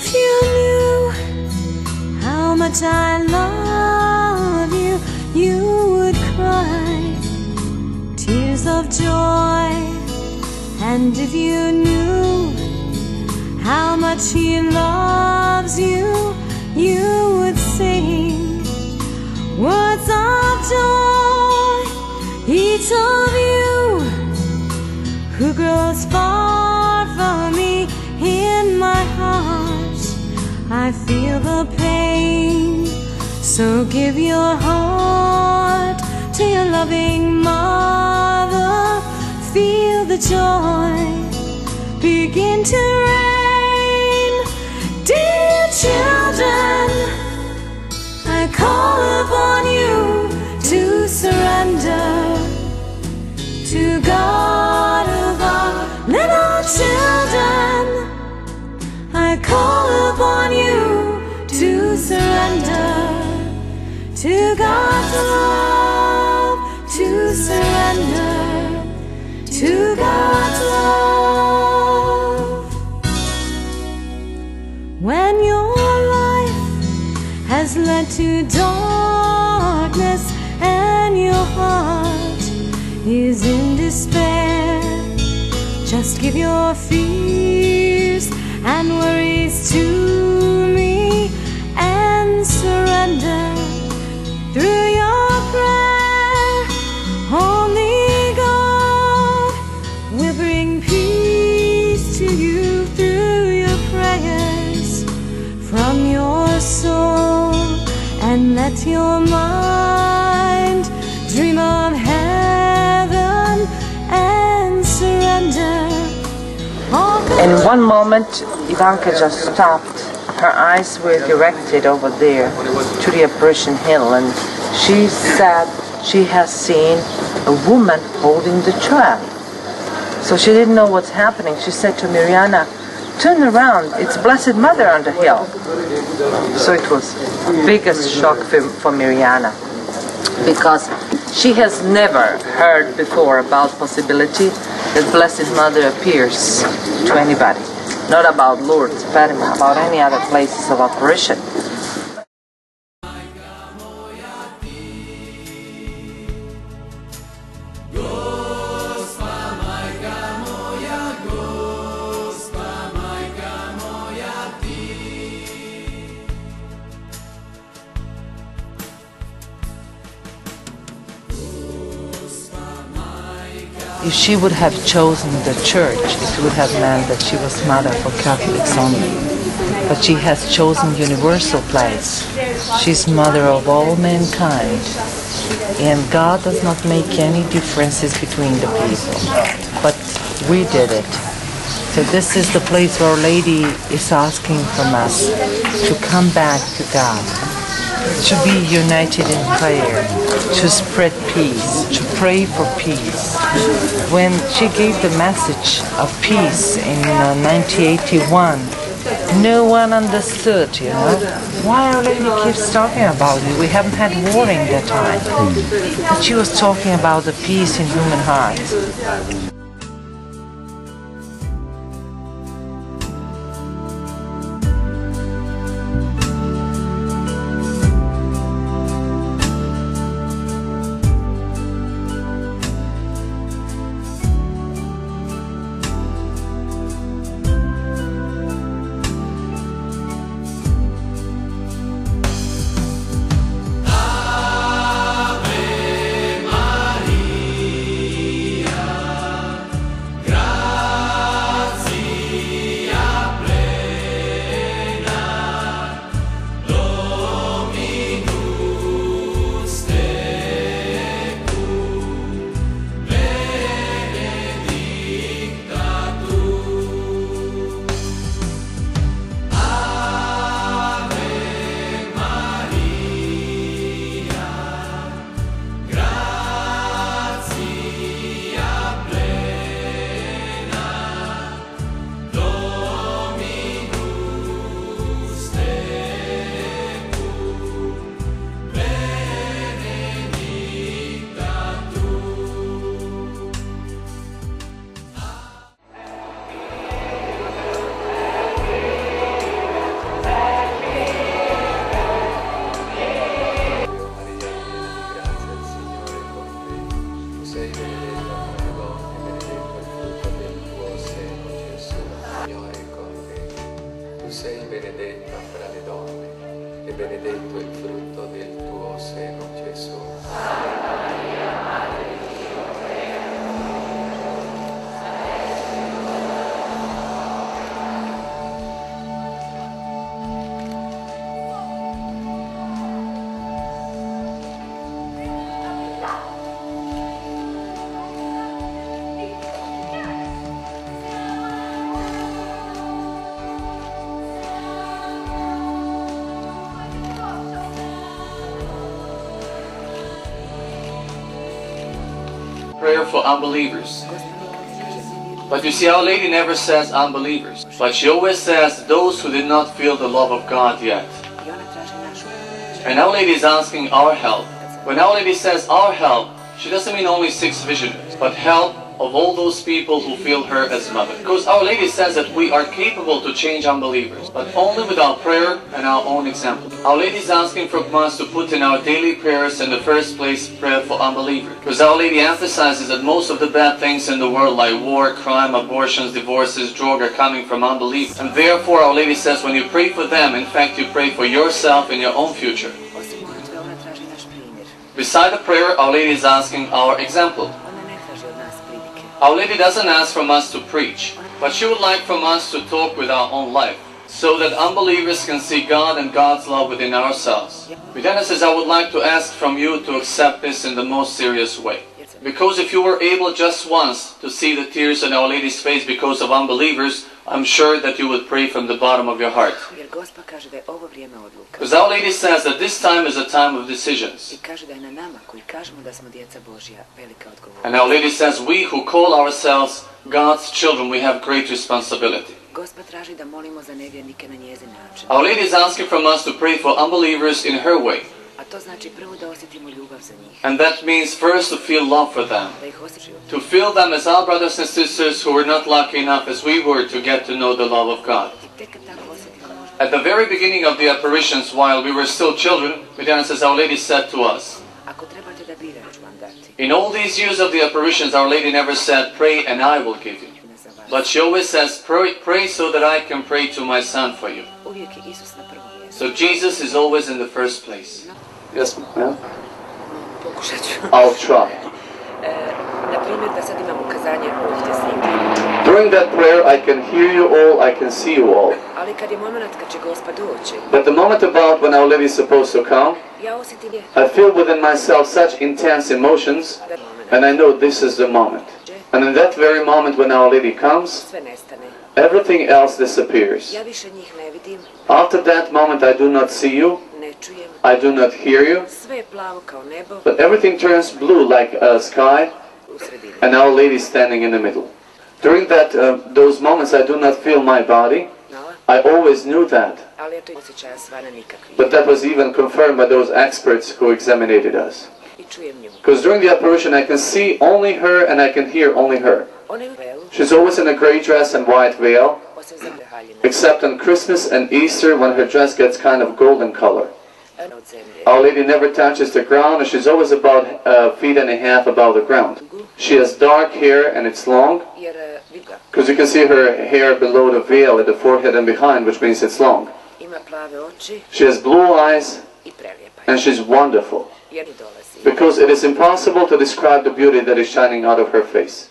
If you knew how much I love you, you would cry tears of joy. And if you knew how much he loves you, you would sing words of joy. Each of you who grows far from me, in my heart I feel the pain. So give your heart to your loving mother. Feel the joy begin to reign. Dear children, I call upon you to surrender to God of our little children. I call upon you to surrender to God's love, to surrender to God's love. When your life has led to darkness and your heart is in despair, just give your fears and worries to me and surrender through your prayer. Only God will bring peace to you through your prayers from your soul, and let your mind dream of heaven and surrender. In one moment, Ivanka just stopped. Her eyes were directed over there to the apparition hill, and she said she has seen a woman holding the child. So she didn't know what's happening. She said to Mirjana, "Turn around, it's Blessed Mother on the hill." So it was the biggest shock for Mirjana, because she has never heard before about possibility that Blessed Mother appears to anybody. Not about Lourdes, Fatima, about any other places of apparition. If she would have chosen the church, it would have meant that she was mother for Catholics only. But she has chosen universal place. She's mother of all mankind. And God does not make any differences between the people. But we did it. So this is the place where Our Lady is asking from us to come back to God, to be united in prayer, to spread peace, to pray for peace. When she gave the message of peace in 1981, no one understood, you know. Why Our Lady keeps talking about it? We haven't had war in that time. But she was talking about the peace in human hearts. sei benedetta fra le donne, e benedetto il frutto del tuo seno, Gesù. Prayer for unbelievers. But you see, Our Lady never says unbelievers, but she always says those who did not feel the love of God yet. And Our Lady is asking our help. When Our Lady says our help, she doesn't mean only 6 visionaries, but help of all those people who feel her as mother. Because Our Lady says that we are capable to change unbelievers, but only with our prayer and our own example. Our Lady is asking from us to put in our daily prayers in the first place prayer for unbelievers. Because Our Lady emphasizes that most of the bad things in the world like war, crime, abortions, divorces, drug are coming from unbelief. And therefore Our Lady says when you pray for them, in fact you pray for yourself and your own future. Beside the prayer, Our Lady is asking our example. Our Lady doesn't ask from us to preach, but she would like from us to talk with our own life, so that unbelievers can see God and God's love within ourselves. Vidana says, I would like to ask from you to accept this in the most serious way. Because if you were able just once to see the tears on Our Lady's face because of unbelievers, I'm sure that you would pray from the bottom of your heart. Because Our Lady says that this time is a time of decisions. And Our Lady says we who call ourselves God's children, we have great responsibility. Our Lady is asking from us to pray for unbelievers in her way. And that means first to feel love for them. To feel them as our brothers and sisters who were not lucky enough as we were to get to know the love of God. At the very beginning of the apparitions, while we were still children, Vidana says, Our Lady said to us, in all these years of the apparitions, Our Lady never said, pray and I will give you. But she always says, pray so that I can pray to my Son for you. So Jesus is always in the first place. Yes, ma'am? I'll try. During that prayer, I can hear you all, I can see you all. But the moment about when Our Lady is supposed to come, I feel within myself such intense emotions, and I know this is the moment. And in that very moment when Our Lady comes, everything else disappears. After that moment I do not see you, I do not hear you, but everything turns blue like a sky, and Our Lady standing in the middle. During those moments I do not feel my body. I always knew that. But that was even confirmed by those experts who examined us. Because during the apparition I can see only her and I can hear only her. She's always in a grey dress and white veil, except on Christmas and Easter when her dress gets kind of golden color. Our Lady never touches the ground, and she's always about 1.5 feet above the ground. She has dark hair and it's long, because you can see her hair below the veil at the forehead and behind, which means it's long. She has blue eyes and she's wonderful, because it is impossible to describe the beauty that is shining out of her face.